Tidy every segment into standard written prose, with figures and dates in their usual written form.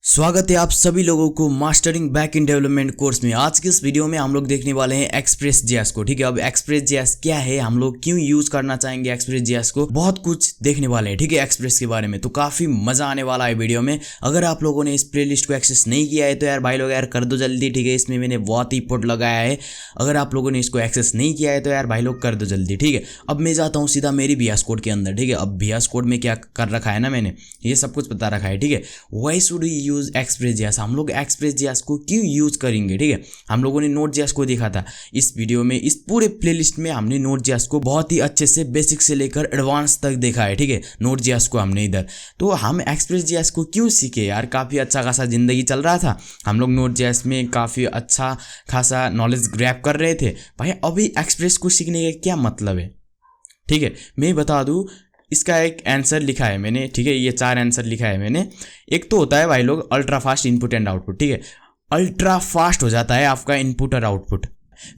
स्वागत है आप सभी लोगों को mastering back in development course में। आज के इस वीडियो में हम लोग देखने वाले हैं एक्सप्रेस जेएस को। ठीक है, अब एक्सप्रेस जेएस क्या है, हम लोग क्यों यूज करना चाहेंगे एक्सप्रेस जेएस को, बहुत कुछ देखने वाले हैं। ठीक है, एक्सप्रेस के बारे में तो काफी मजा आने वाला है वीडियो में। अगर आप लोगों ने इस प्लेलिस्ट को एक्सेस नहीं किया है तो यार भाई लोग यार कर दो जल्दी। ठीक है, इसमें मैंने बहुत ही इफोर्ट लगाया है। अगर आप लोगों ने इसको एक्सेस नहीं किया है तो यार भाई लोग कर दो जल्दी। ठीक है, अब मैं जाता हूँ सीधा मेरी VS कोड के अंदर। ठीक है, अब VS कोड में क्या कर रखा है ना, मैंने ये सब कुछ बता रखा है। ठीक है, why should you use express JS, हम लोग एक्सप्रेस जेएस को क्यों यूज करेंगे। ठीक है, हम लोगों ने नोड जेएस को देखा था इस वीडियो में। इस पूरे प्लेलिस्ट में हमने नोड जेएस को बहुत ही अच्छे से बेसिक से लेकर एडवांस तक देखा है। ठीक है, नोड जेएस को हमने इधर, तो हम एक्सप्रेस जेएस को क्यों सीखे यार, काफी अच्छा खासा जिंदगी चल रहा था, हम लोग नोड जेएस में काफी अच्छा खासा नॉलेज ग्रैब कर रहे थे भाई। अभी एक्सप्रेस को सीखने का क्या मतलब है। ठीक है, मैं बता दूं, इसका एक आंसर लिखा है मैंने। ठीक है, ये 4 आंसर लिखा है मैंने। एक तो होता है भाई लोग ultra fast input and output. ठीक है, अल्ट्रा फास्ट हो जाता है आपका इनपुट और आउटपुट।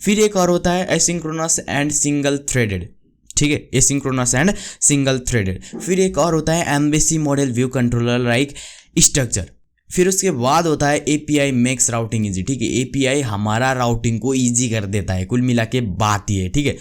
फिर एक और होता है एसिंक्रोनस एंड सिंगल थ्रेडेड। ठीक है, एसिंक्रोनस एंड सिंगल थ्रेडेड। फिर एक और होता है embassy model view controller like structure. फिर उसके बाद होता है API मेक्स राउटिंग इजी। ठीक है, API हमारा राउटिंग को ईजी कर देता है। कुल मिला के बात ये है। ठीक है,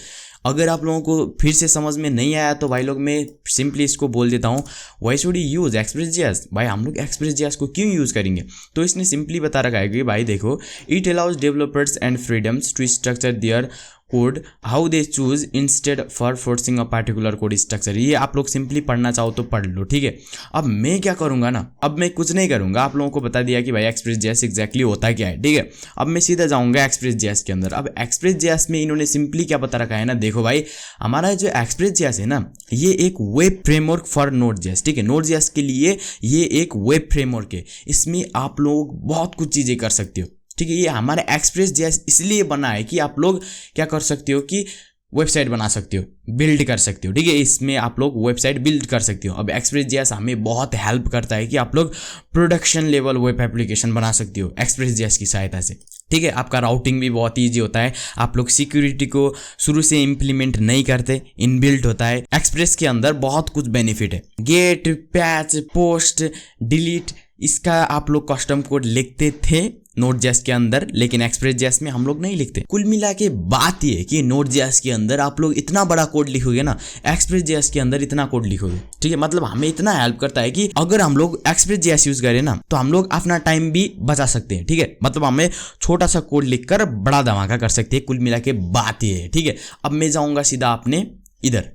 अगर आप लोगों को फिर से समझ में नहीं आया तो भाई लोग मैं सिंपली इसको बोल देता हूँ, why should you use express JS. भाई हम लोग एक्सप्रेस जेएस को क्यों यूज करेंगे, तो इसने सिंपली बता रखा है कि भाई देखो, it allows developers and freedoms to structure their code how they choose instead for forcing a particular code structure. ये आप लोग सिंपली पढ़ना चाहो तो पढ़ लो। ठीक है, अब मैं क्या करूंगा ना, अब मैं कुछ नहीं करूंगा, आप लोगों को बता दिया कि भाई एक्सप्रेस जेएस एग्जैक्टली होता क्या है। ठीक है, अब मैं सीधा जाऊंगा एक्सप्रेस जेएस के अंदर। अब एक्सप्रेस जेएस में इन्होंने सिंपली क्या बता रखा है ना, देखो भाई हमारा जो एक्सप्रेस जेएस है ना, ये एक web framework for node JS. ठीक है, नोड जेएस के लिए ये एक वेब फ्रेमवर्क है। इसमें आप लोग बहुत कुछ चीजें कर सकते हो। ठीक है, ये हमारा एक्सप्रेस जेएस इसलिए बना है कि आप लोग क्या कर सकते हो कि वेबसाइट बना सकते हो, बिल्ड कर सकते हो। ठीक है, इसमें आप लोग वेबसाइट बिल्ड कर सकते हो। अब एक्सप्रेस जेएस हमें बहुत हेल्प करता है कि आप लोग प्रोडक्शन लेवल वेब एप्लीकेशन बना सकते हो एक्सप्रेस जेएस की सहायता से। ठीक है, आपका राउटिंग भी बहुत ईजी होता है। आप लोग सिक्योरिटी को शुरू से इम्प्लीमेंट नहीं करते, इनबिल्ट होता है। एक्सप्रेस के अंदर बहुत कुछ बेनिफिट है, गेट, पैच, पोस्ट, डिलीट, इसका आप लोग कस्टम कोड लिखते थे नोड जेएस के अंदर, लेकिन एक्सप्रेस जेएस में हम लोग नहीं लिखते। कुल मिला के बात ये है कि नोड जेएस के अंदर आप लोग इतना बड़ा कोड लिखोगे ना, एक्सप्रेस जेएस के अंदर इतना कोड लिखोगे। ठीक है, मतलब हमें इतना हेल्प करता है कि अगर हम लोग एक्सप्रेस जेएस यूज करें ना तो हम लोग अपना टाइम भी बचा सकते हैं। ठीक है, मतलब हमें छोटा सा कोड लिखकर बड़ा धमाका कर सकते हैं। कुल मिला के बात ये है। ठीक है, अब मैं जाऊंगा सीधा अपने इधर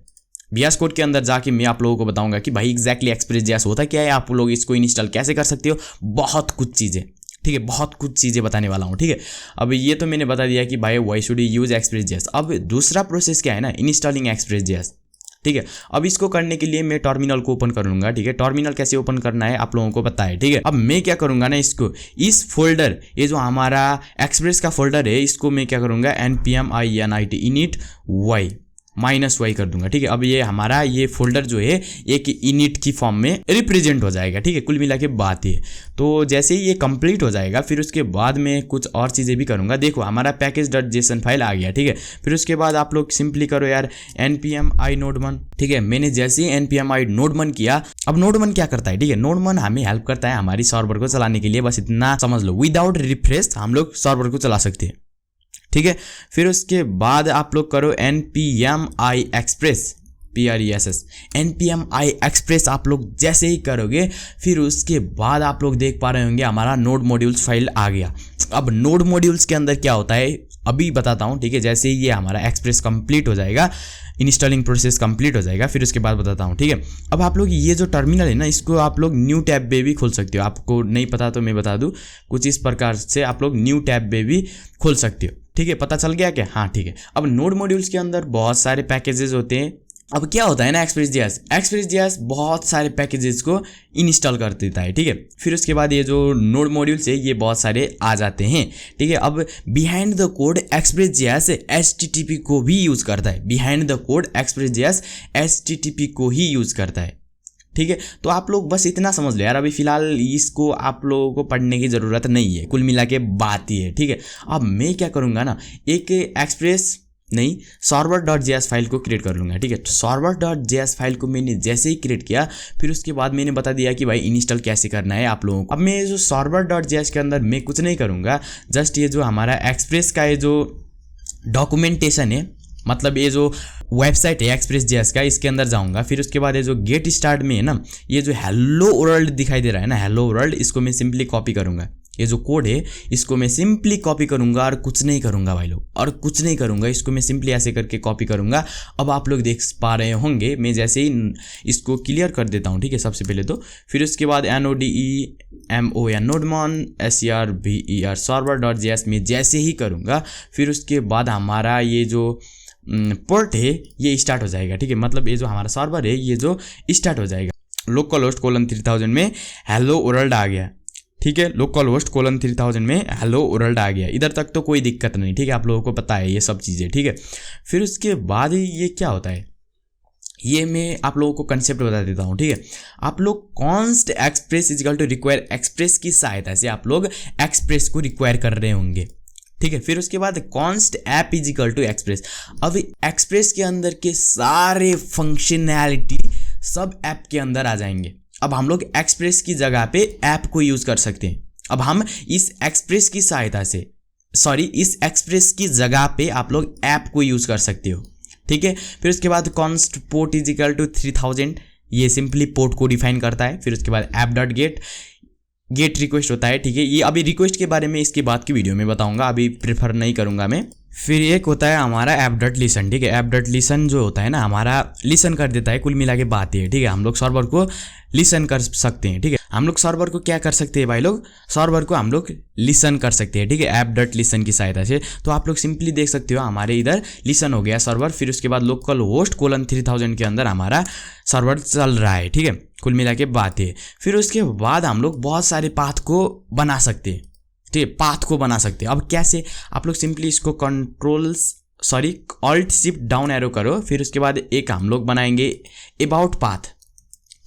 VS कोड के अंदर जाके मैं आप लोगों को बताऊंगा कि भाई एग्जैक्टली एक्सप्रेस जेएस होता क्या है, आप लोग इसको इंस्टॉल कैसे कर सकते हो, बहुत कुछ चीजें। ठीक है, बहुत कुछ चीज़ें बताने वाला हूँ। ठीक है, अब ये तो मैंने बता दिया कि भाई why should you use express JS. अब दूसरा प्रोसेस क्या है ना, इंस्टॉलिंग एक्सप्रेस जेएस। ठीक है, अब इसको करने के लिए मैं टर्मिनल को ओपन करूंगा। ठीक है, टर्मिनल कैसे ओपन करना है आप लोगों को पता है। ठीक है, अब मैं क्या करूंगा ना, इसको इस फोल्डर, ये जो हमारा एक्सप्रेस का फोल्डर है, इसको मैं क्या करूंगा npm init -y कर दूंगा। ठीक है, अब ये हमारा ये फोल्डर जो है एक इनिट की फॉर्म में रिप्रेजेंट हो जाएगा। ठीक है, कुल मिला के बात है। तो जैसे ही ये कंप्लीट हो जाएगा फिर उसके बाद में कुछ और चीज़ें भी करूंगा। देखो हमारा package.json फाइल आ गया। ठीक है, फिर उसके बाद आप लोग सिंपली करो यार npm inodemon। ठीक है, मैंने जैसे ही npm inodemon किया, अब नोडमन क्या करता है। ठीक है, नोडमन हमें हेल्प करता है हमारी सर्वर को चलाने के लिए, बस इतना समझ लो। विदाउट रिफ्रेश हम लोग सर्वर को चला सकते हैं। ठीक है, फिर उसके बाद आप लोग करो npm i express PRESS। npm i express आप लोग जैसे ही करोगे फिर उसके बाद आप लोग देख पा रहे होंगे हमारा नोड मॉड्यूल्स फाइल आ गया। अब नोड मॉड्यूल्स के अंदर क्या होता है अभी बताता हूँ। ठीक है, जैसे ही ये हमारा एक्सप्रेस कंप्लीट हो जाएगा, इंस्टॉलिंग प्रोसेस कंप्लीट हो जाएगा, फिर उसके बाद बताता हूँ। ठीक है, अब आप लोग ये जो टर्मिनल है ना, इसको आप लोग न्यू टैब पे भी खोल सकते हो। आपको नहीं पता तो मैं बता दूँ, कुछ इस प्रकार से आप लोग न्यू टैब पे भी खोल सकते हो। ठीक है, पता चल गया क्या? हाँ ठीक है। अब नोड मॉड्यूल्स के अंदर बहुत सारे पैकेजेस होते हैं। अब क्या होता है ना, एक्सप्रेस जेएस बहुत सारे पैकेजेस को इंस्टॉल कर देता है। ठीक है, फिर उसके बाद ये जो नोड मॉड्यूल्स है ये बहुत सारे आ जाते हैं। ठीक है, अब behind the code express JS HTTP को भी यूज करता है। Behind the code express JS HTTP को ही यूज करता है। ठीक है, तो आप लोग बस इतना समझ लो यार, अभी फिलहाल इसको आप लोगों को पढ़ने की ज़रूरत नहीं है। कुल मिला के बात ही है। ठीक है, अब मैं क्या करूँगा ना, एक एक्सप्रेस नहीं, server.js फाइल को क्रिएट कर लूँगा, ठीक है। तो server.js फाइल को मैंने जैसे ही क्रिएट किया, फिर उसके बाद मैंने बता दिया कि भाई इंस्टॉल कैसे करना है आप लोगों को। अब मैं जो server.js के अंदर मैं कुछ नहीं करूँगा, जस्ट ये जो हमारा एक्सप्रेस का ये जो डॉक्यूमेंटेशन है, मतलब ये जो वेबसाइट है एक्सप्रेस.js का, इसके अंदर जाऊंगा। फिर उसके बाद ये जो गेट स्टार्ट में है ना, ये जो हेलो वर्ल्ड दिखाई दे रहा है ना, हेलो वर्ल्ड, इसको मैं सिंपली कॉपी करूंगा। ये जो कोड है इसको मैं सिंपली कॉपी करूंगा और कुछ नहीं करूंगा भाई लोग, और कुछ नहीं करूंगा, इसको मैं सिंपली ऐसे करके कॉपी करूंगा। अब आप लोग देख पा रहे होंगे, मैं जैसे ही इसको क्लियर कर देता हूँ, ठीक है, सबसे पहले तो। फिर उसके बाद NODEMON नोडमॉन SERVER server.js में जैसे ही करूँगा, फिर उसके बाद हमारा ये जो पोर्ट है ये स्टार्ट हो जाएगा, ठीक है। मतलब ये जो हमारा सर्वर है ये जो स्टार्ट हो जाएगा। localhost:3000 में हेलो वर्ल्ड आ गया, ठीक है। localhost:3000 में हेलो वर्ल्ड आ गया। इधर तक तो कोई दिक्कत नहीं, ठीक है, आप लोगों को पता है ये सब चीज़ें, ठीक है। फिर उसके बाद ये क्या होता है, ये मैं आप लोगों को कंसेप्ट बता देता हूँ, ठीक है। आप लोग const express is equal to require express की सहायता से आप लोग एक्सप्रेस को रिक्वायर कर रहे होंगे, ठीक है। फिर उसके बाद const app is equal to express. अब एक्सप्रेस के अंदर के सारे फंक्शनैलिटी सब ऐप के अंदर आ जाएंगे। अब हम लोग एक्सप्रेस की जगह पे ऐप को यूज़ कर सकते हैं। अब हम इस एक्सप्रेस की सहायता से, इस एक्सप्रेस की जगह पे आप लोग ऐप को यूज़ कर सकते हो, ठीक है। फिर उसके बाद कॉन्स्ट पोर्ट इजिकल टू 3000, ये सिंपली पोर्ट को डिफाइन करता है। फिर उसके बाद गेट रिक्वेस्ट होता है, ठीक है। ये अभी रिक्वेस्ट के बारे में इसके बाद की वीडियो में बताऊंगा, अभी प्रेफर नहीं करूंगा मैं। फिर एक होता है हमारा app.listen, ठीक है। app.listen जो होता है ना, हमारा लिसन कर देता है, कुल मिला के बात है, ठीक है। हम लोग सर्वर को लिसन कर सकते हैं, ठीक है। हम लोग सर्वर को क्या कर सकते हैं भाई लोग, सर्वर को हम लोग लिसन कर सकते हैं, ठीक है, app.listen की सहायता से। तो आप लोग सिंपली देख सकते हो हमारे इधर लिसन हो गया सर्वर। फिर उसके बाद localhost:3000 के अंदर हमारा सर्वर चल रहा है, ठीक है, कुल मिला के बात है। फिर उसके बाद हम लोग बहुत सारे पाथ को बना सकते हैं, ठीक है, पाथ को बना सकते हैं। अब कैसे, आप लोग सिंपली इसको Alt Shift डाउन एरो करो। फिर उसके बाद एक हम लोग बनाएंगे अबाउट पाथ,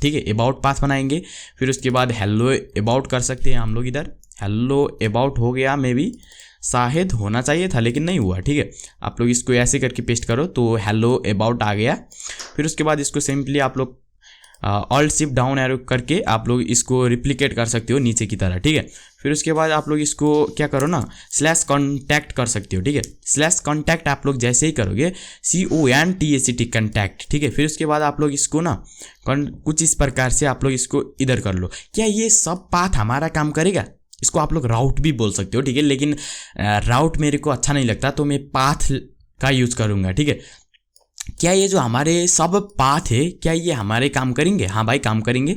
ठीक है, अबाउट पाथ बनाएंगे। फिर उसके बाद हेलो अबाउट कर सकते हैं हम लोग, इधर हेलो अबाउट हो गया, मे भी शायद होना चाहिए था लेकिन नहीं हुआ, ठीक है। आप लोग इसको ऐसे करके पेस्ट करो तो हेलो अबाउट आ गया। फिर उसके बाद इसको सिंपली आप लोग Alt Shift डाउन एरो करके आप लोग इसको रिप्लिकेट कर सकते हो नीचे की तरह, ठीक है। फिर उसके बाद आप लोग इसको क्या करो ना, /contact कर सकते हो, ठीक है। /contact आप लोग जैसे ही करोगे CONTACT कंटैक्ट, ठीक है। फिर उसके बाद आप लोग इसको ना कुछ इस प्रकार से आप लोग इसको इधर कर लो। क्या ये सब पाथ हमारा काम करेगा? इसको आप लोग राउट भी बोल सकते हो, ठीक है, लेकिन राउट मेरे को अच्छा नहीं लगता तो मैं पाथ का यूज़ करूँगा, ठीक है। क्या ये जो हमारे सब पाथ है, क्या ये हमारे काम करेंगे? हाँ भाई काम करेंगे।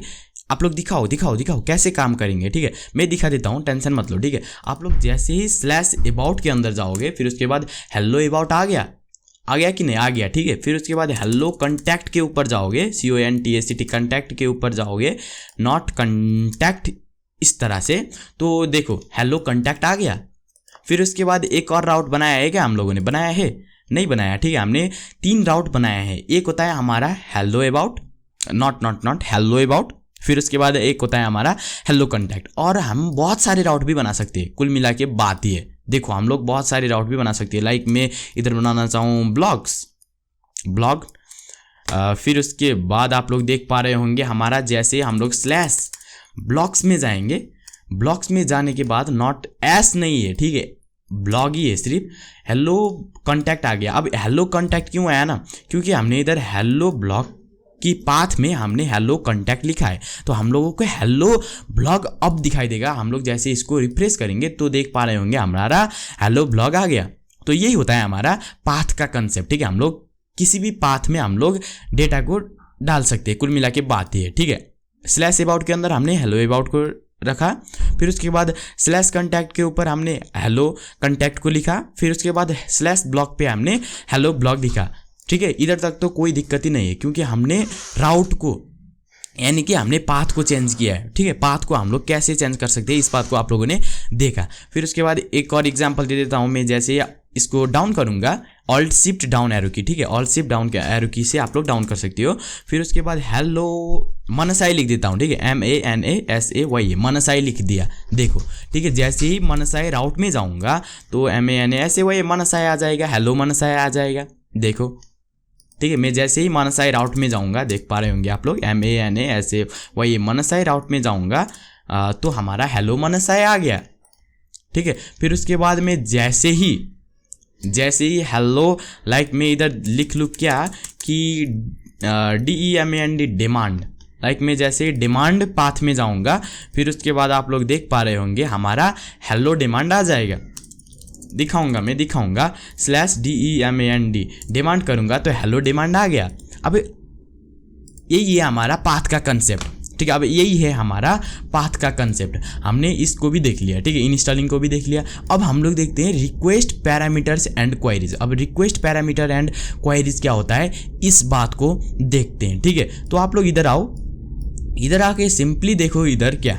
आप लोग दिखाओ कैसे काम करेंगे, ठीक है, मैं दिखा देता हूँ, टेंशन मत लो, ठीक है। आप लोग जैसे ही /about के अंदर जाओगे, फिर उसके बाद हेलो अबाउट आ गया कि नहीं, आ गया, ठीक है। फिर उसके बाद हेलो कंटैक्ट के ऊपर जाओगे, CONTACT कंटैक्ट के ऊपर जाओगे, नॉट कंटैक्ट, इस तरह से। तो देखो हेलो कंटैक्ट आ गया। फिर उसके बाद एक और राउट बनाया है, क्या हम लोगों ने बनाया है? नहीं बनाया, ठीक है। हमने 3 राउट बनाया है। एक होता है हमारा hello about, not hello about. फिर उसके बाद एक होता है हमारा हेलो कंटैक्ट। और हम बहुत सारे राउट भी बना सकते हैं, कुल मिला के बात ही है। देखो हम लोग बहुत सारे राउट भी बना सकते हैं, लाइक मैं इधर बनाना चाहूँ ब्लॉग। फिर उसके बाद आप लोग देख पा रहे होंगे हमारा, जैसे हम लोग /blocks में जाएंगे, ब्लॉक्स में जाने के बाद नॉट एस नहीं है, ठीक है, ब्लॉग ही है सिर्फ। हेलो कॉन्टैक्ट आ गया। अब हेलो कॉन्टैक्ट क्यों आया ना, क्योंकि हमने इधर हेलो ब्लॉग की पाथ में हमने हेलो कॉन्टैक्ट लिखा है, तो हम लोगों को हेलो ब्लॉग अब दिखाई देगा। हम लोग जैसे इसको रिफ्रेश करेंगे तो देख पा रहे होंगे हमारा हेलो ब्लॉग आ गया। तो यही होता है हमारा पाथ का कंसेप्ट, ठीक है। हम लोग किसी भी पाथ में हम लोग डेटा को डाल सकते हैं, कुल मिला के बात ही है, ठीक है। /about के अंदर हमने हेलो अबाउट को रखा। फिर उसके बाद /contact के ऊपर हमने हेलो कंटैक्ट को लिखा। फिर उसके बाद /block पे हमने हेलो ब्लॉग लिखा, ठीक है। इधर तक तो कोई दिक्कत ही नहीं है, क्योंकि हमने राउट को, यानी कि हमने पाथ को चेंज किया है, ठीक है। पाथ को हम लोग कैसे चेंज कर सकते हैं, इस बात को आप लोगों ने देखा। फिर उसके बाद एक और एग्जांपल दे देता हूँ मैं। जैसे इसको डाउन करूँगा ऑल्ट शिफ्ट डाउन एरो की, ठीक है, ऑल्ट शिफ्ट डाउन के एरो की से आप लोग डाउन कर सकते हो। फिर उसके बाद हेलो मनसाई लिख देता हूँ, ठीक है, MANASAY मनसाई लिख दिया, देखो, ठीक है। जैसे ही मनसाई राउट में जाऊँगा तो MANASAY मनसाई आ जाएगा, हेलो मनसाई आ जाएगा, देखो, ठीक है। मैं जैसे ही मनसाई राउट में जाऊँगा, देख पा रहे होंगे आप लोग, MANASAY मनसाई राउट में जाऊँगा तो हमारा हेलो मनसाई आ गया, ठीक है। फिर उसके बाद में जैसे ही हेलो लाइक मैं इधर लिख लूँ क्या कि DEMAND डिमांड, लाइक मैं जैसे डिमांड पाथ में जाऊंगा, फिर उसके बाद आप लोग देख पा रहे होंगे हमारा हेलो डिमांड आ जाएगा, मैं दिखाऊंगा /DEMAND डिमांड करूंगा तो हेलो डिमांड आ गया। अब यही है हमारा पाथ का कंसेप्ट, ठीक है। अब यही है हमारा पाथ का कंसेप्ट, हमने इसको भी देख लिया, ठीक है, इंस्टॉलिंग को भी देख लिया। अब हम लोग देखते हैं रिक्वेस्ट पैरामीटर्स एंड क्वेरीज। अब रिक्वेस्ट पैरामीटर एंड क्वेरीज क्या होता है, इस बात को देखते हैं, ठीक है। तो आप लोग इधर आओ, इधर आके सिंपली देखो इधर क्या,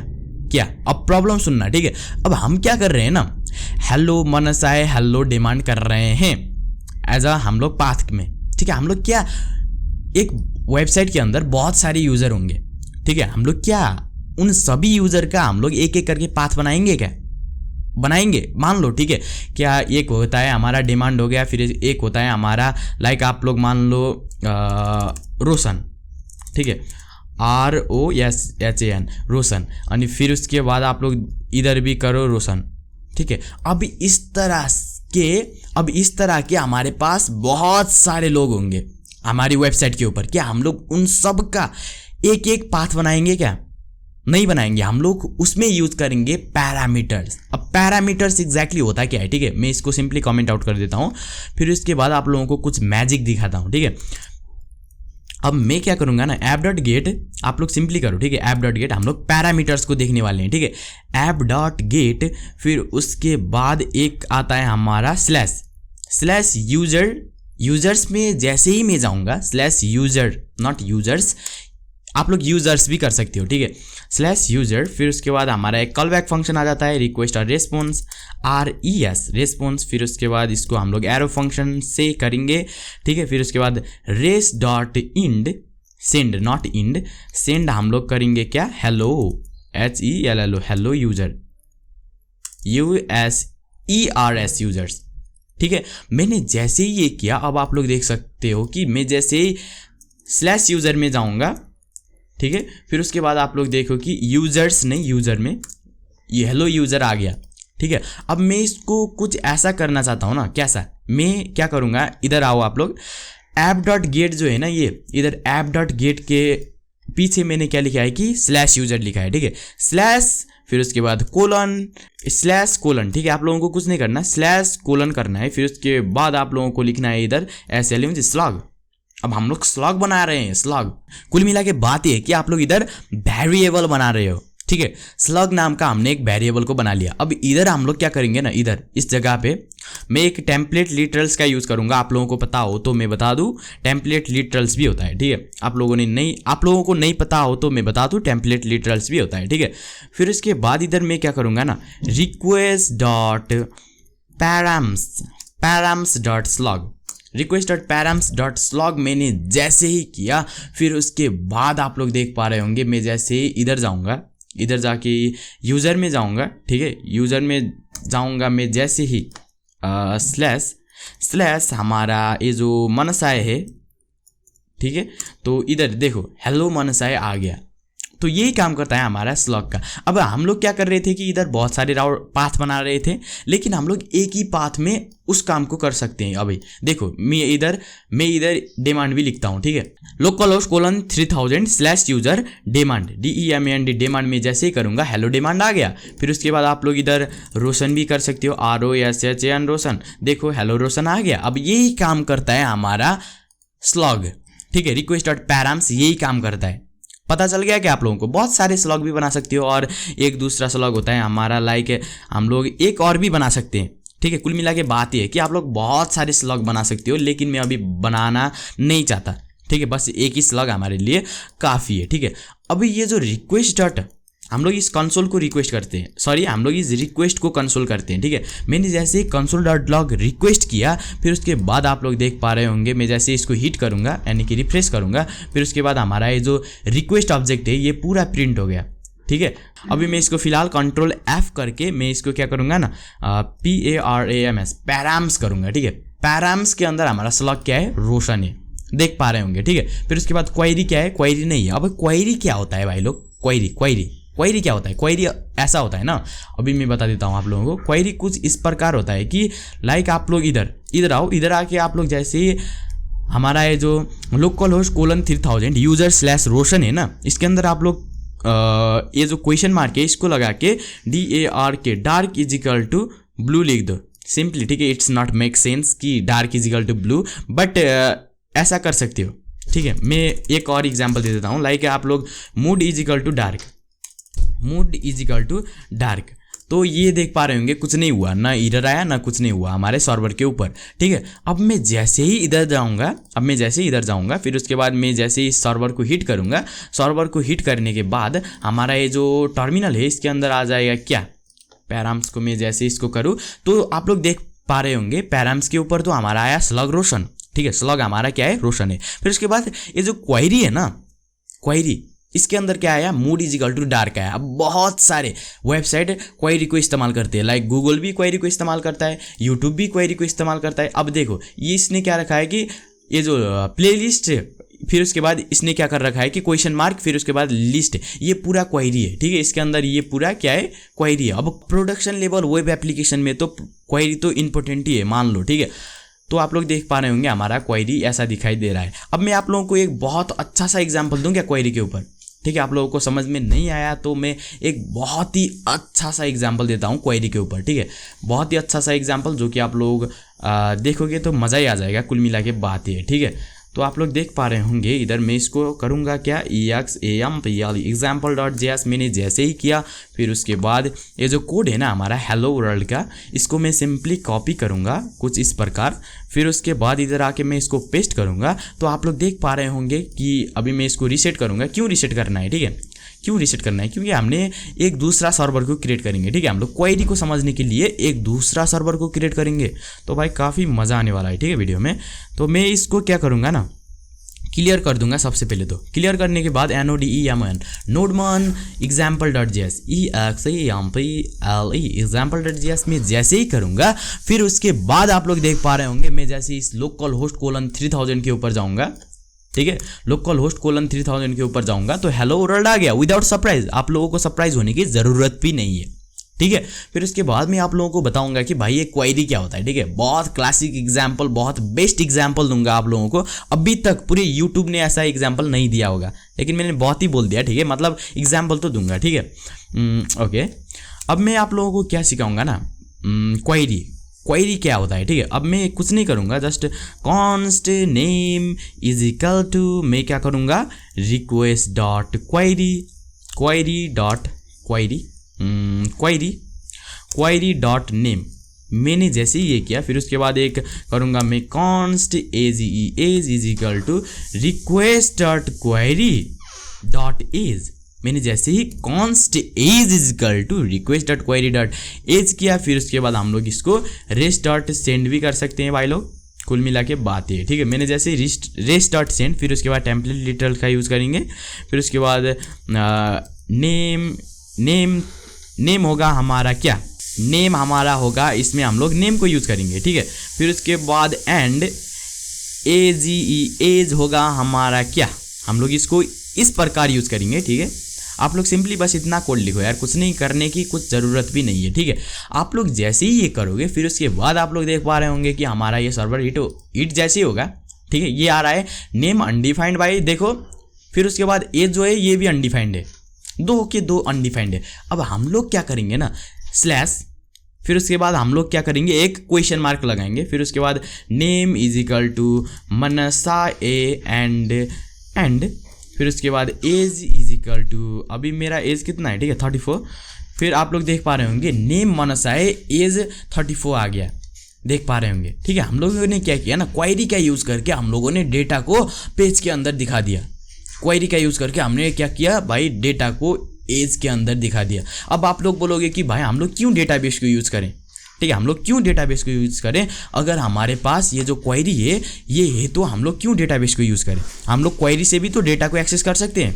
अब प्रॉब्लम सुनना, ठीक है। अब हम क्या कर रहे हैं ना, हेलो मनसाई हेलो डिमांड कर रहे हैं एज अ हम लोग पाथ में, ठीक है। हम लोग क्या, एक वेबसाइट के अंदर बहुत सारे यूजर होंगे, ठीक है। हम लोग क्या उन सभी यूजर का हम लोग एक एक करके पाथ बनाएंगे, क्या बनाएंगे, मान लो, ठीक है। क्या एक होता है हमारा डिमांड हो गया, फिर एक होता है हमारा लाइक आप लोग मान लो रोशन, ठीक है, ROSHAN रोशन, और फिर उसके बाद आप लोग इधर भी करो रोशन, ठीक है। अब इस तरह के हमारे पास बहुत सारे लोग होंगे हमारी वेबसाइट के ऊपर, क्या हम लोग उन सब का एक एक पाथ बनाएंगे, क्या नहीं बनाएंगे, हम लोग उसमें यूज करेंगे पैरामीटर्स। अब पैरामीटर्स एग्जैक्टली होता क्या है, ठीक है, मैं इसको सिंपली कमेंट आउट कर देता हूँ, फिर उसके बाद आप लोगों को कुछ मैजिक दिखाता हूँ, ठीक है। अब मैं क्या करूँगा ना, app.get आप लोग सिंपली करो, ठीक है, app.get हम लोग पैरामीटर्स को देखने वाले हैं, ठीक है, app.get। फिर उसके बाद एक आता है हमारा /यूजर्स में जैसे ही मैं जाऊँगा /user नॉट यूजर्स, आप लोग यूजर्स भी कर सकते हो, ठीक है, /user। फिर उसके बाद हमारा एक कॉल बैक फंक्शन आ जाता है, रिक्वेस्ट और रेस्पॉन्स, रेस्पॉन्स। फिर उसके बाद इसको हम लोग एरो फंक्शन से करेंगे, ठीक है। फिर उसके बाद res.end send not end, send हम लोग करेंगे क्या, hello HELLO hello user, USERS users, ठीक है। मैंने जैसे ही ये किया, अब आप लोग देख सकते हो कि मैं जैसे ही /user में जाऊंगा, ठीक है, फिर उसके बाद आप लोग देखो कि यूजर्स नहीं, यूजर में ये हेलो यूजर आ गया, ठीक है। अब मैं इसको कुछ ऐसा करना चाहता हूँ ना, कैसा, मैं क्या करूँगा, इधर आओ आप लोग, app.get जो है ना, ये इधर app.get के पीछे मैंने क्या लिखा है कि /user लिखा है, ठीक है, फिर उसके बाद कोलन, ठीक है। आप लोगों को कुछ नहीं करना, /कोलन करना है, फिर उसके बाद आप लोगों को लिखना है इधर SLM स्लॉग। अब हम लोग स्लॉग बना रहे हैं, स्लॉग। कुल मिला के बात ये है कि आप लोग इधर वेरिएबल बना रहे हो, ठीक है, स्लग नाम का हमने एक वेरिएबल को बना लिया। अब इधर हम लोग क्या करेंगे ना, इधर इस जगह पे मैं एक टेम्पलेट लिटरल्स का यूज़ करूंगा। आप लोगों को पता हो तो मैं बता दूं, टेम्पलेट लिटरल्स भी होता है, ठीक है। आप लोगों को नहीं पता हो तो मैं बता दूं, टेम्पलेट लिटरल्स भी होता है, ठीक है। फिर उसके बाद इधर मैं क्या करूंगा ना, request.params.slog मैंने जैसे ही किया, फिर उसके बाद आप लोग देख पा रहे होंगे, मैं जैसे ही इधर जाऊंगा, इधर जाके यूज़र में जाऊंगा, ठीक है, यूज़र में जाऊंगा मैं जैसे ही स्लैश हमारा ये जो मनसाय है, ठीक है, तो इधर देखो हेलो मनसाय आ गया। तो यही काम करता है हमारा स्लॉग का। अब हम लोग क्या कर रहे थे कि इधर बहुत सारे पाथ बना रहे थे, लेकिन हम लोग एक ही पाथ में उस काम को कर सकते हैं। अभी देखो मैं इधर डिमांड भी लिखता हूँ, ठीक है, localhost:3000 डिमांड DEMAND डिमांड में जैसे ही करूँगा हेलो डिमांड आ गया। फिर उसके बाद आप लोग इधर रोशन भी कर सकते हो, ROSHAN रोशन, देखो हेलो रोशन आ गया। अब यही काम करता है हमारा स्लॉग, ठीक है, request.params यही काम करता है। पता चल गया कि आप लोगों को बहुत सारे स्लॉग भी बना सकते हो, और एक दूसरा स्लॉग होता है हमारा लाइक हम लोग एक और भी बना सकते हैं, ठीक है। कुल मिला के बात ये है कि आप लोग बहुत सारे स्लॉग बना सकते हो, लेकिन मैं अभी बनाना नहीं चाहता, ठीक है, बस एक ही स्लॉग हमारे लिए काफ़ी है, ठीक है। अभी ये जो हम लोग इस कंसोल को रिक्वेस्ट करते हैं, सॉरी हम लोग इस रिक्वेस्ट को कंसोल करते हैं, ठीक है। मैंने जैसे console.log रिक्वेस्ट किया, फिर उसके बाद आप लोग देख पा रहे होंगे मैं जैसे इसको हिट करूँगा यानी कि रिफ्रेश करूँगा, फिर उसके बाद हमारा ये जो रिक्वेस्ट ऑब्जेक्ट है ये पूरा प्रिंट हो गया, ठीक है। अभी मैं इसको फिलहाल कंट्रोल F करके मैं इसको क्या करूँगा ना PARAMS पैराम्स करूँगा, ठीक है। पैराम्स के अंदर हमारा स्लग क्या है, रोशन है, देख पा रहे होंगे, ठीक है। फिर उसके बाद क्वेरी क्या है, क्वेरी नहीं है। अब क्वेरी क्या होता है भाई लोग, क्वेरी क्या होता है, क्वेरी ऐसा होता है ना, अभी मैं बता देता हूँ आप लोगों को। क्वेरी कुछ इस प्रकार होता है कि लाइक आप लोग इधर आओ, इधर आके आप लोग जैसे हमारा ये जो localhost:3000 user/रोशन है ना, इसके अंदर आप लोग ये जो क्वेश्चन मार्क है इसको लगा के DARK dark is equal to blue लिख दो सिंपली, ठीक है। इट्स नॉट मेक सेंस कि dark is equal to blue, but ऐसा कर सकते हो, ठीक है। मैं एक और एग्जांपल दे देता हूँ, लाइक आप लोग मूड इजिकल टू डार्क, तो ये देख पा रहे होंगे कुछ नहीं हुआ, ना एरर आया ना कुछ नहीं हुआ हमारे सर्वर के ऊपर, ठीक है। अब मैं जैसे ही इधर जाऊंगा, फिर उसके बाद मैं जैसे ही सर्वर को हिट करूंगा, सर्वर को हिट करने के बाद हमारा ये जो टर्मिनल है इसके अंदर आ जाएगा क्या, पैराम्स को मैं जैसे इसको करूँ तो आप लोग देख पा रहे होंगे पैराम्स के ऊपर तो हमारा आया स्लग रोशन, ठीक है। स्लग हमारा क्या है, रोशन है। फिर उसके बाद ये जो क्वेरी है ना, क्वेरी इसके अंदर क्या आया, मूड इजिकल टू डार्क आया। अब बहुत सारे वेबसाइट क्वेरी को इस्तेमाल करते हैं, लाइक गूगल भी क्वेरी को इस्तेमाल करता है, यूट्यूब भी क्वेरी को इस्तेमाल करता है। अब देखो ये इसने क्या रखा है कि ये जो प्लेलिस्ट है, फिर उसके बाद इसने क्या कर रखा है कि क्वेश्चन मार्क, फिर उसके बाद लिस्ट, ये पूरा क्वेरी है, ठीक है। इसके अंदर ये पूरा क्या है, क्वेरी है। अब प्रोडक्शन लेवल वेब एप्लीकेशन में तो क्वेरी तो इम्पोर्टेंट ही है, मान लो, ठीक है। तो आप लोग देख पा रहे होंगे हमारा क्वेरी ऐसा दिखाई दे रहा है। अब मैं आप लोगों को एक बहुत अच्छा सा एग्जाम्पल दूं क्या क्वेरी के ऊपर, ठीक है। आप लोगों को समझ में नहीं आया तो मैं एक बहुत ही अच्छा सा एग्जाम्पल देता हूँ क्वेरी के ऊपर, ठीक है। बहुत ही अच्छा सा एग्जाम्पल जो कि आप लोग देखोगे तो मज़ा ही आ जाएगा, कुल मिला के बात है, ठीक है। तो आप लोग देख पा रहे होंगे इधर मैं इसको करूँगा क्या, EXAMPL example.js मैंने जैसे ही किया, फिर उसके बाद ये जो कोड है ना हमारा हेलो वर्ल्ड का, इसको मैं सिंपली कॉपी करूँगा कुछ इस प्रकार, फिर उसके बाद इधर आके मैं इसको पेस्ट करूँगा। तो आप लोग देख पा रहे होंगे कि अभी मैं इसको रीसेट करूँगा। क्यों रीसेट करना है, ठीक है, क्यों रीसेट करना है, क्योंकि हमने एक दूसरा सर्वर को क्रिएट करेंगे, ठीक है। हम लोग क्वेरी को समझने के लिए एक दूसरा सर्वर को क्रिएट करेंगे, तो भाई काफ़ी मज़ा आने वाला है, ठीक है, वीडियो में। तो मैं इसको क्या करूँगा ना, क्लियर कर दूंगा सबसे पहले। तो क्लियर करने के बाद NODEMN नोडमन example.js EXAMPLE example.js में जैसे ही करूँगा, फिर उसके बाद आप लोग देख पा रहे होंगे मैं जैसे इस localhost:3000 के ऊपर जाऊँगा, ठीक है, localhost:3000 के ऊपर जाऊँगा तो हेलो वर्ल्ड आ गया विदाउट सरप्राइज। आप लोगों को सरप्राइज होने की ज़रूरत भी नहीं है, ठीक है। फिर उसके बाद मैं आप लोगों को बताऊंगा कि भाई ये क्वेरी क्या होता है, ठीक है। बहुत क्लासिक एग्जाम्पल, बहुत बेस्ट एग्जाम्पल दूंगा आप लोगों को। अभी तक पूरे यूट्यूब ने ऐसा एग्जाम्पल नहीं दिया होगा, लेकिन मैंने बहुत ही बोल दिया, ठीक है, मतलब एग्जाम्पल तो दूंगा, ठीक है। ओके, अब मैं आप लोगों को क्या सिखाऊंगा ना, क्वेरी क्या होता है, ठीक है। अब मैं कुछ नहीं करूँगा, just const name is equal to मैं क्या करूँगा, request dot query dot name. मैंने जैसे ही ये किया, फिर उसके बाद एक करूँगा मैं const age is equal to request dot query dot age. मैंने जैसे ही const age is equal to request dot query dot age किया, फिर उसके बाद हम लोग इसको रेस्ट डॉट सेंड भी कर सकते हैं भाई लोग, कुल मिला के बात है, ठीक है। मैंने जैसे रेस्ट डॉट सेंड, फिर उसके बाद टेम्पलेट लिटरल का यूज़ करेंगे, फिर उसके बाद नेम होगा हमारा क्या, नेम हमारा होगा, इसमें हम लोग नेम को यूज़ करेंगे, ठीक है। फिर उसके बाद एंड एज होगा हमारा क्या, हम लोग इसको इस प्रकार यूज़ करेंगे, ठीक है। आप लोग सिंपली बस इतना कोड लिखो यार, कुछ नहीं करने की कुछ ज़रूरत भी नहीं है, ठीक है। आप लोग जैसे ही ये करोगे, फिर उसके बाद आप लोग देख पा रहे होंगे कि हमारा ये सर्वर हिट जैसे ही होगा, ठीक है। ये आ रहा है नेम अनडिफाइंड भाई, देखो। फिर उसके बाद एज जो है ये भी अनडिफाइंड है, दो के दो अनडिफाइंड है। अब हम लोग क्या करेंगे ना, स्लैश, फिर उसके बाद हम लोग क्या करेंगे, एक क्वेश्चन मार्क लगाएंगे, फिर उसके बाद name is equal to Mansa A and फिर उसके बाद एज इज इक्वल टू, अभी मेरा एज कितना है, ठीक है, 34। फिर आप लोग देख पा रहे होंगे नेम मनसा है, एज 34 आ गया, देख पा रहे होंगे, ठीक है। हम लोगों ने क्या किया ना, क्वेरी का यूज़ करके हम लोगों ने डेटा को पेज के अंदर दिखा दिया। क्वेरी का यूज़ करके हमने क्या किया भाई, डेटा को एज के अंदर दिखा दिया। अब आप लोग बोलोगे कि भाई हम लोग क्यों डेटाबेस को यूज़ करें, ठीक है, हम लोग क्यों डेटाबेस को यूज़ करें, अगर हमारे पास ये जो क्वेरी है ये है तो हम लोग क्यों डेटाबेस को यूज़ करें, हम लोग क्वेरी से भी तो डेटा को एक्सेस कर सकते हैं,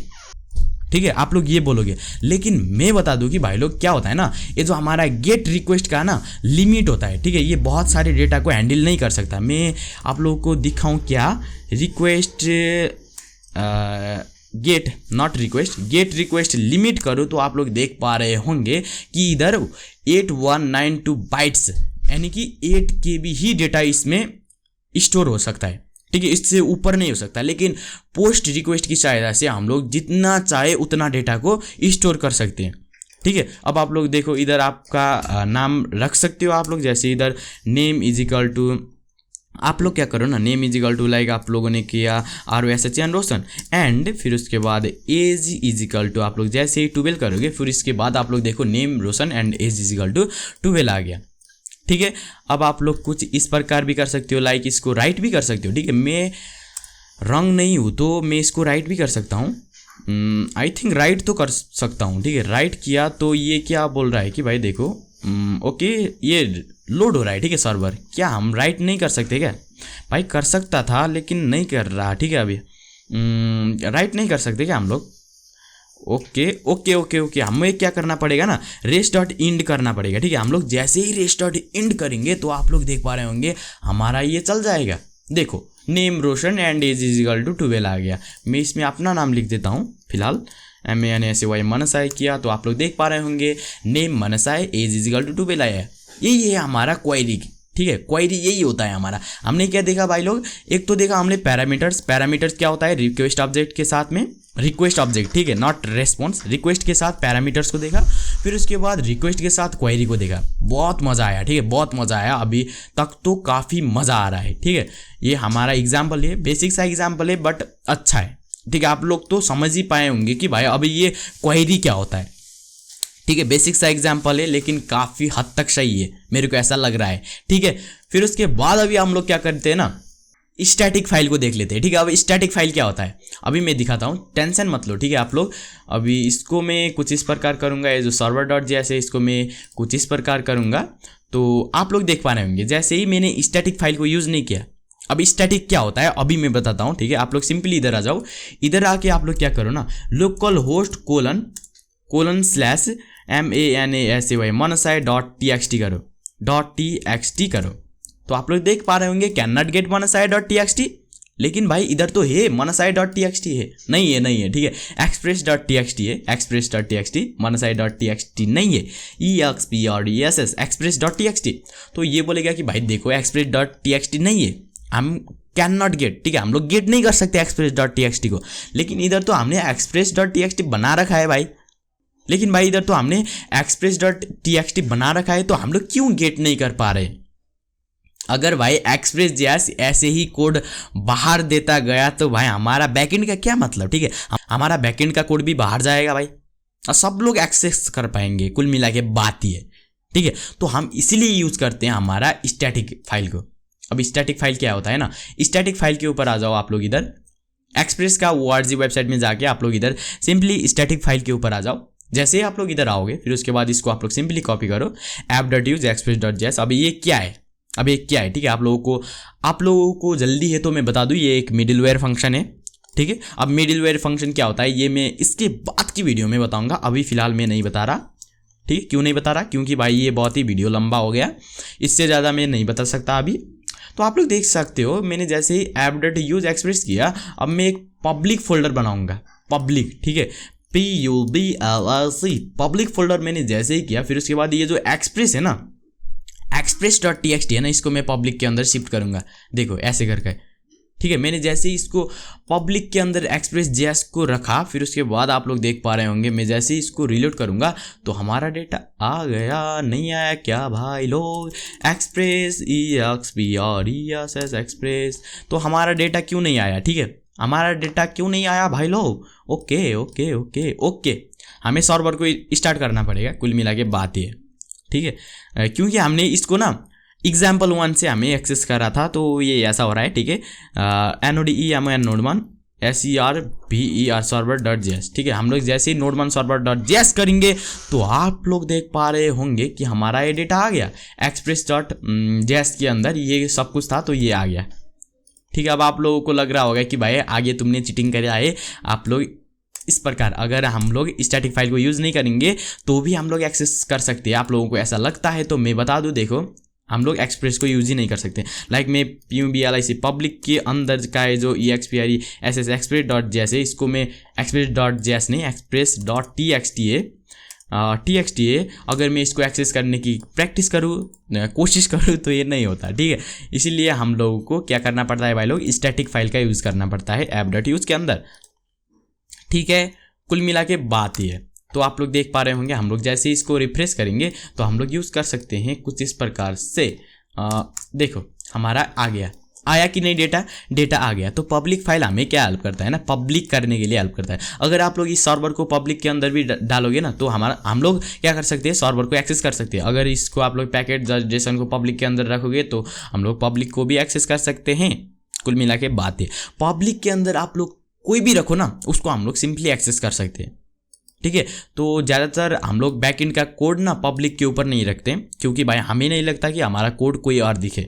ठीक है, आप लोग ये बोलोगे। लेकिन मैं बता दूं कि भाई लोग क्या होता है ना, ये जो हमारा गेट रिक्वेस्ट का ना लिमिट होता है, ठीक है, ये बहुत सारे डेटा को हैंडल नहीं कर सकता। मैं आप लोगों को दिखाऊं क्या, request get not request, get request limit करो तो आप लोग देख पा रहे होंगे कि इधर 8192 बाइट्स यानी कि 8 KB ही डेटा इसमें स्टोर हो सकता है, ठीक है, इससे ऊपर नहीं हो सकता। लेकिन पोस्ट रिक्वेस्ट की सहायता से हम लोग जितना चाहे उतना डेटा को स्टोर कर सकते हैं, ठीक है। अब आप लोग देखो इधर आपका नाम रख सकते हो आप लोग, जैसे इधर नेम इज इक्वल टू, आप लोग क्या करो ना, name is equal to like आप लोगों ने किया ROSHN रोशन, एंड फिर उसके बाद एज इज इक्वल टू आप लोग जैसे ही 12 करोगे, फिर इसके बाद आप लोग देखो name Roshan and age is equal to 12 आ गया, ठीक है। अब आप लोग कुछ इस प्रकार भी कर सकते हो, लाइक इसको राइट भी कर सकते हो, ठीक है, मैं रंग नहीं हूँ तो मैं इसको राइट भी कर सकता हूँ, आई थिंक राइट तो कर सकता हूँ, ठीक है। राइट किया तो ये क्या बोल रहा है कि भाई देखो ओके ये लोड हो रहा है, ठीक है, सर्वर, क्या हम राइट नहीं कर सकते क्या, भाई कर सकता था लेकिन नहीं कर रहा, ठीक है, अभी राइट नहीं कर सकते क्या हम लोग, ओके ओके ओके ओके, हमें क्या करना पड़ेगा ना, रेस्ट डॉट इंड करना पड़ेगा, ठीक है। हम लोग जैसे ही रेस्ट डॉट इंड करेंगे तो आप लोग देख पा रहे होंगे हमारा ये चल जाएगा, देखो name Roshan and age is equal to 12 आ गया। मैं इसमें अपना नाम लिख देता हूँ फिलहाल, MANSAY मनसाय किया तो आप लोग देख पा रहे होंगे नेम मनसाय एज इज इक्वल टू 12 आया। यही है हमारा क्वेरी, ठीक है, क्वेरी यही होता है हमारा। हमने क्या देखा भाई लोग, एक तो देखा हमने पैरामीटर्स, पैरामीटर्स क्या होता है, रिक्वेस्ट ऑब्जेक्ट के साथ में रिक्वेस्ट ऑब्जेक्ट, ठीक है, नॉट रेस्पॉन्स, रिक्वेस्ट के साथ पैरामीटर्स को देखा, फिर उसके बाद रिक्वेस्ट के साथ क्वेरी को देखा, बहुत मज़ा आया, ठीक है, बहुत मज़ा आया, अभी तक तो काफ़ी मज़ा आ रहा है, ठीक है। ये हमारा एग्जाम्पल है, बेसिक सा एग्जाम्पल है बट अच्छा है, ठीक है, आप लोग तो समझ ही पाए होंगे कि भाई अभी ये क्वेरी क्या होता है, ठीक है, बेसिक सा एग्जाम्पल है लेकिन काफ़ी हद तक सही है, मेरे को ऐसा लग रहा है, ठीक है। फिर उसके बाद अभी हम लोग क्या करते हैं ना, स्टैटिक फाइल को देख लेते हैं, ठीक है। अब स्टैटिक फाइल क्या होता है अभी मैं दिखाता हूँ, टेंशन मत लो, ठीक है आप लोग। अभी इसको मैं कुछ इस प्रकार करूँगा, ये जो सर्वर डॉट जैसे इसको मैं कुछ इस प्रकार करूँगा तो आप लोग देख पा रहे होंगे, जैसे ही मैंने स्टैटिक फाइल को यूज़ नहीं किया। अब स्टैटिक क्या होता है अभी मैं बताता हूँ, ठीक है, आप लोग सिंपली इधर आ जाओ, इधर आके आप लोग क्या करो ना, लोकल होस्ट :/MANASAY मनसाय.txt करो, .txt करो, तो आप लोग देख पा रहे होंगे कैन नॉट गेट मनसाय.txt, लेकिन भाई इधर तो है मनसाय.txt है, नहीं है, ठीक है, express.txt है, express.txt, मनसाय.txt नहीं है, EXPRESS express.txt। तो ये बोलेगा कि भाई देखो express.txt नहीं है, हम कैन नॉट गेट, ठीक है, हम लोग गेट नहीं कर सकते express.txt को, लेकिन इधर तो हमने express.txt बना रखा है भाई, लेकिन भाई इधर तो हमने express.txt बना रखा है, तो हम लोग क्यों गेट नहीं कर पा रहे। अगर भाई एक्सप्रेस.js ऐसे ही कोड बाहर देता गया तो भाई हमारा बैकएंड का क्या मतलब, ठीक है, हमारा बैकएंड का कोड भी बाहर जाएगा भाई, और सब लोग एक्सेस कर पाएंगे, कुल मिला के बात ही है, ठीक है। तो हम इसीलिए यूज़ करते हैं हमारा स्टैटिक फाइल को। अब स्टैटिक फाइल क्या होता है ना, स्टैटिक फाइल के ऊपर आ जाओ आप लोग, इधर एक्सप्रेस का ORG वेबसाइट में जाके आप लोग इधर सिंपली स्टैटिक फाइल के ऊपर आ जाओ। जैसे ही आप लोग इधर आओगे फिर उसके बाद इसको आप लोग सिंपली कॉपी करो app.use express.js। अब ये क्या है, ठीक है, आप लोगों को जल्दी है तो मैं बता दूं, ये एक मिडिलवेयर फंक्शन है, ठीक है। अब मिडिलवेयर फंक्शन क्या होता है ये मैं इसके बाद की वीडियो में बताऊंगा, अभी फिलहाल मैं नहीं बता रहा, ठीक है। क्यों नहीं बता रहा, क्योंकि भाई ये बहुत ही वीडियो लंबा हो गया, इससे ज़्यादा मैं नहीं बता सकता अभी। तो आप लोग देख सकते हो मैंने जैसे ही app.use express किया, अब मैं एक पब्लिक फोल्डर बनाऊंगा, पब्लिक, ठीक है, PUBLIC पब्लिक फोल्डर मैंने जैसे ही किया, फिर उसके बाद ये जो एक्सप्रेस है ना, express.txt है ना, इसको मैं पब्लिक के अंदर शिफ्ट करूंगा, देखो ऐसे करके, ठीक है। मैंने जैसे ही इसको पब्लिक के अंदर express.js को रखा, फिर उसके बाद आप लोग देख पा रहे होंगे मैं जैसे ही इसको रिलोड करूंगा तो हमारा डेटा आ गया, नहीं आया क्या भाई लोग, एक्सप्रेस EXPRESS एक्सप्रेस, तो हमारा डेटा क्यों नहीं आया, ठीक है, हमारा डेटा क्यों नहीं आया भाई लोग, ओके ओके ओके ओके, हमें सर्वर को स्टार्ट करना पड़ेगा, कुल मिला के बात ये, ठीक है, क्योंकि हमने इसको ना example 1 से हमें एक्सेस करा था तो ये ऐसा हो रहा है, ठीक है। NODE node1 SERVER server.js, ठीक है। हम लोग जैसे ही node1 server.js करेंगे तो आप लोग देख पा रहे होंगे कि हमारा ये डेटा आ गया express.js के अंदर, ये सब कुछ था तो ये आ गया, ठीक है। अब आप लोगों को लग रहा होगा कि भाई आगे तुमने चीटिंग करे आए। आप लोग इस प्रकार अगर हम लोग स्टैटिक फाइल को यूज़ नहीं करेंगे तो भी हम लोग एक्सेस कर सकते हैं। आप लोगों को ऐसा लगता है तो मैं बता दूं, देखो हम लोग एक्सप्रेस को यूज़ ही नहीं कर सकते। लाइक मैं PUBLIC पब्लिक के अंदर का है जो EXPRESS express.js है, इसको मैं express.js नहीं express.txt है, TXT है। अगर मैं इसको एक्सेस करने की प्रैक्टिस करूँ, कोशिश करूँ तो ये नहीं होता, ठीक है। इसीलिए हम लोगों को क्या करना पड़ता है भाई लोग, स्टैटिक फाइल का यूज़ करना पड़ता है app.use के अंदर, ठीक है। कुल मिला के बात ये है। तो आप लोग देख पा रहे होंगे हम लोग जैसे इसको रिफ्रेश करेंगे तो हम लोग यूज़ कर सकते हैं कुछ इस प्रकार से। देखो हमारा आ गया, आया कि नहीं डेटा आ गया। तो पब्लिक फाइल हमें क्या हेल्प करता है ना, पब्लिक करने के लिए हेल्प करता है। अगर आप लोग इस सर्वर को पब्लिक के अंदर भी डालोगे ना तो हम लोग क्या कर सकते हैं, सर्वर को एक्सेस कर सकते हैं। अगर इसको आप लोग पैकेट जेसन को पब्लिक के अंदर रखोगे तो हम लोग पब्लिक को भी एक्सेस कर सकते हैं। कुल मिला के बात है, पब्लिक के अंदर आप लोग कोई भी रखो ना, उसको हम लोग सिंपली एक्सेस कर सकते हैं, ठीक है। तो ज़्यादातर हम लोग बैकएंड का कोड ना पब्लिक के ऊपर नहीं रखते, क्योंकि भाई हमें नहीं लगता कि हमारा कोड कोई और दिखे,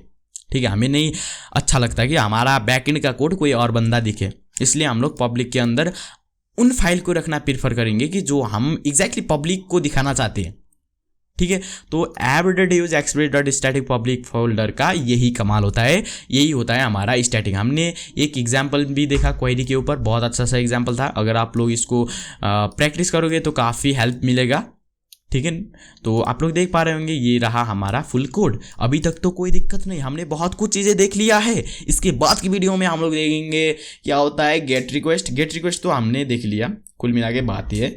ठीक है। हमें नहीं अच्छा लगता कि हमारा बैकएंड का कोड कोई और बंदा दिखे, इसलिए हम लोग पब्लिक के अंदर उन फाइल को रखना प्रीफर करेंगे कि जो हम एग्जैक्टली पब्लिक को दिखाना चाहते हैं, ठीक है। तो app.use express.static पब्लिक फोल्डर का यही कमाल होता है, यही होता है हमारा स्टैटिक। हमने एक एग्जांपल भी देखा क्वेरी के ऊपर, बहुत अच्छा सा एग्जांपल था। अगर आप लोग इसको प्रैक्टिस करोगे तो काफ़ी हेल्प मिलेगा, ठीक है। तो आप लोग देख पा रहे होंगे ये रहा हमारा फुल कोड। अभी तक तो कोई दिक्कत नहीं, हमने बहुत कुछ चीज़ें देख लिया है। इसके बाद की वीडियो में हम लोग देखेंगे क्या होता है गेट रिक्वेस्ट तो हमने देख लिया। कुल मिला के बात है,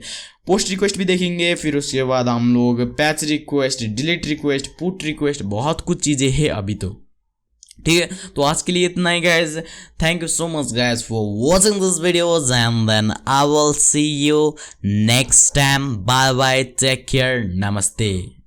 पोस्ट रिक्वेस्ट भी देखेंगे, फिर उसके बाद हम लोग patch request, delete request, put request, बहुत कुछ चीज़ें हैं अभी तो, ठीक है। तो आज के लिए इतना ही guys. Thank you so much guys for watching this videos and then I will see you next time. Bye bye, take care, नमस्ते।